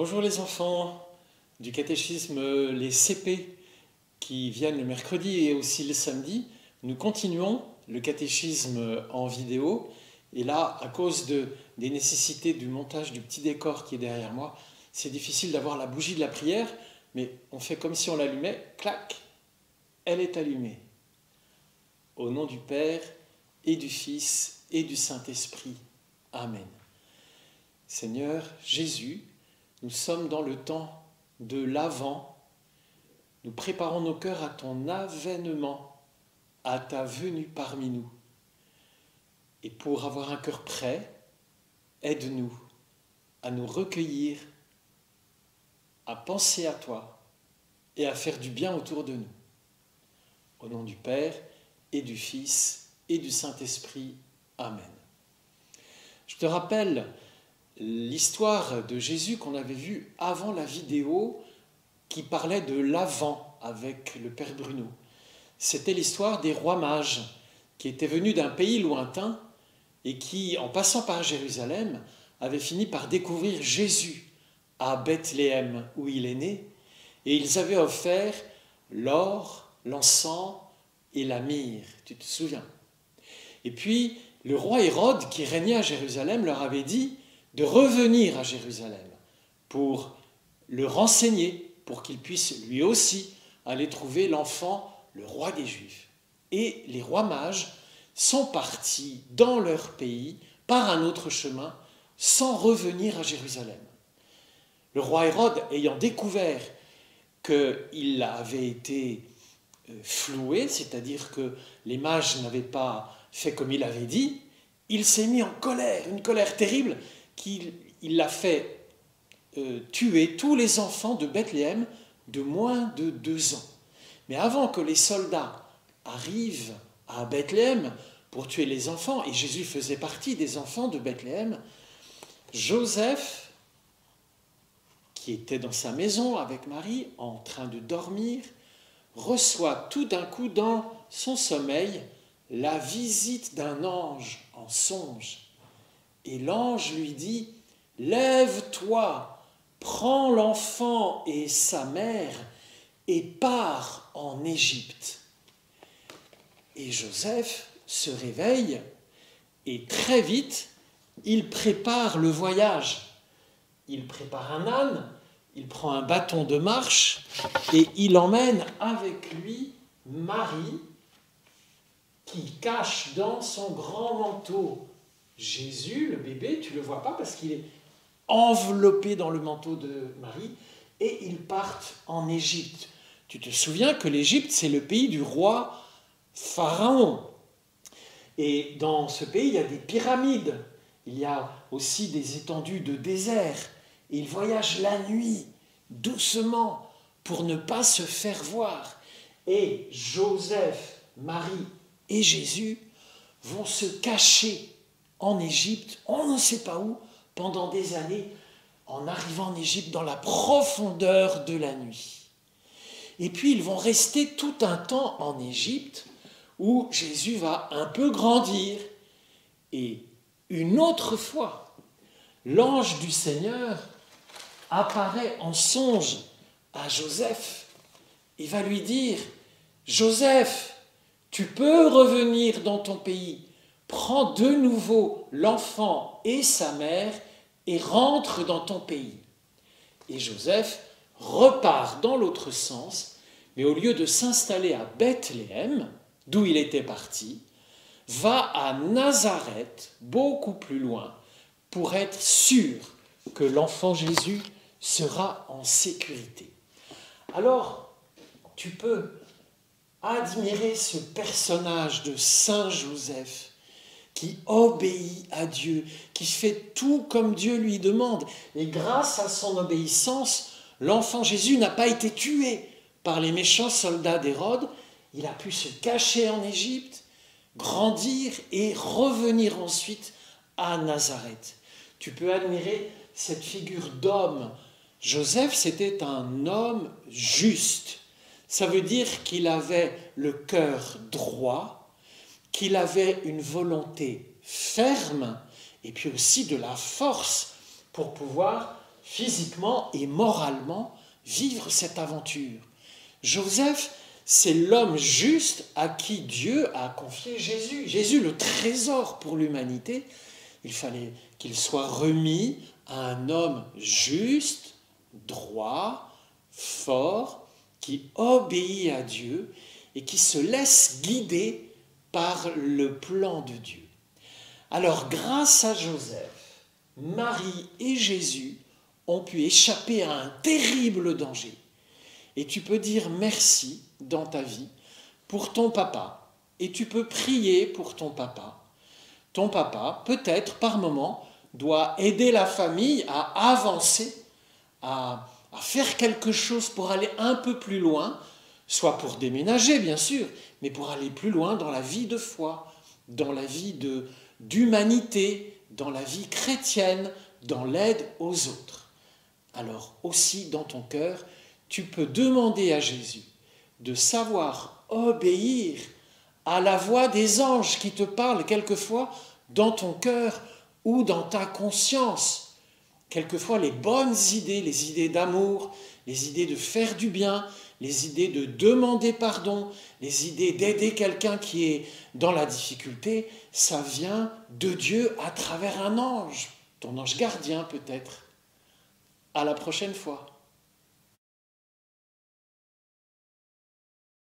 Bonjour les enfants du catéchisme, les CP qui viennent le mercredi et aussi le samedi. Nous continuons le catéchisme en vidéo et là, à cause des nécessités du montage du petit décor qui est derrière moi, c'est difficile d'avoir la bougie de la prière, mais on fait comme si on l'allumait, clac, elle est allumée. Au nom du Père et du Fils et du Saint-Esprit. Amen. Seigneur Jésus, nous sommes dans le temps de l'Avent. Nous préparons nos cœurs à ton avènement, à ta venue parmi nous. Et pour avoir un cœur prêt, aide-nous à nous recueillir, à penser à toi et à faire du bien autour de nous. Au nom du Père et du Fils et du Saint-Esprit. Amen. Je te rappelle l'histoire de Jésus qu'on avait vue avant la vidéo qui parlait de l'Avent avec le Père Bruno. C'était l'histoire des rois mages qui étaient venus d'un pays lointain et qui, en passant par Jérusalem, avaient fini par découvrir Jésus à Bethléem où il est né, et ils avaient offert l'or, l'encens et la myrrhe. Tu te souviens? Et puis, le roi Hérode, qui régnait à Jérusalem, leur avait dit de revenir à Jérusalem pour le renseigner, pour qu'il puisse lui aussi aller trouver l'enfant, le roi des Juifs. Et les rois mages sont partis dans leur pays par un autre chemin, sans revenir à Jérusalem. Le roi Hérode, ayant découvert qu'il avait été floué, c'est-à-dire que les mages n'avaient pas fait comme il avait dit, il s'est mis en colère, une colère terrible, qu'il l'a fait tuer tous les enfants de Bethléem de moins de 2 ans. Mais avant que les soldats arrivent à Bethléem pour tuer les enfants, et Jésus faisait partie des enfants de Bethléem, Joseph, qui était dans sa maison avec Marie, en train de dormir, reçoit tout d'un coup dans son sommeil la visite d'un ange en songe. Et l'ange lui dit « Lève-toi, prends l'enfant et sa mère et pars en Égypte. » Et Joseph se réveille et très vite, il prépare le voyage. Il prépare un âne, il prend un bâton de marche et il emmène avec lui Marie qui cache dans son grand manteau Jésus, le bébé. Tu ne le vois pas parce qu'il est enveloppé dans le manteau de Marie, et ils partent en Égypte. Tu te souviens que l'Égypte, c'est le pays du roi Pharaon. Et dans ce pays, il y a des pyramides, il y a aussi des étendues de désert. Et ils voyagent la nuit, doucement, pour ne pas se faire voir. Et Joseph, Marie et Jésus vont se cacher en Égypte, on ne sait pas où, pendant des années, en arrivant en Égypte dans la profondeur de la nuit. Et puis ils vont rester tout un temps en Égypte où Jésus va un peu grandir. Et une autre fois, l'ange du Seigneur apparaît en songe à Joseph et va lui dire « Joseph, tu peux revenir dans ton pays. Prends de nouveau l'enfant et sa mère et rentre dans ton pays. » Et Joseph repart dans l'autre sens, mais au lieu de s'installer à Bethléem, d'où il était parti, va à Nazareth, beaucoup plus loin, pour être sûr que l'enfant Jésus sera en sécurité. Alors, tu peux admirer ce personnage de Saint Joseph qui obéit à Dieu, qui fait tout comme Dieu lui demande. Et grâce à son obéissance, l'enfant Jésus n'a pas été tué par les méchants soldats d'Hérode. Il a pu se cacher en Égypte, grandir et revenir ensuite à Nazareth. Tu peux admirer cette figure d'homme. Joseph, c'était un homme juste. Ça veut dire qu'il avait le cœur droit, qu'il avait une volonté ferme et puis aussi de la force pour pouvoir physiquement et moralement vivre cette aventure. Joseph, c'est l'homme juste à qui Dieu a confié Jésus. Jésus, le trésor pour l'humanité, il fallait qu'il soit remis à un homme juste, droit, fort, qui obéit à Dieu et qui se laisse guider par le plan de Dieu. Alors, grâce à Joseph, Marie et Jésus ont pu échapper à un terrible danger. Et tu peux dire merci dans ta vie pour ton papa. Et tu peux prier pour ton papa. Ton papa, peut-être par moment, doit aider la famille à avancer, à faire quelque chose pour aller un peu plus loin, soit pour déménager bien sûr, mais pour aller plus loin dans la vie de foi, dans la vie d'humanité, dans la vie chrétienne, dans l'aide aux autres. Alors aussi dans ton cœur, tu peux demander à Jésus de savoir obéir à la voix des anges qui te parlent quelquefois dans ton cœur ou dans ta conscience. Quelquefois les bonnes idées, les idées d'amour, les idées de faire du bien, les idées de demander pardon, les idées d'aider quelqu'un qui est dans la difficulté, ça vient de Dieu à travers un ange, ton ange gardien peut-être. À la prochaine fois.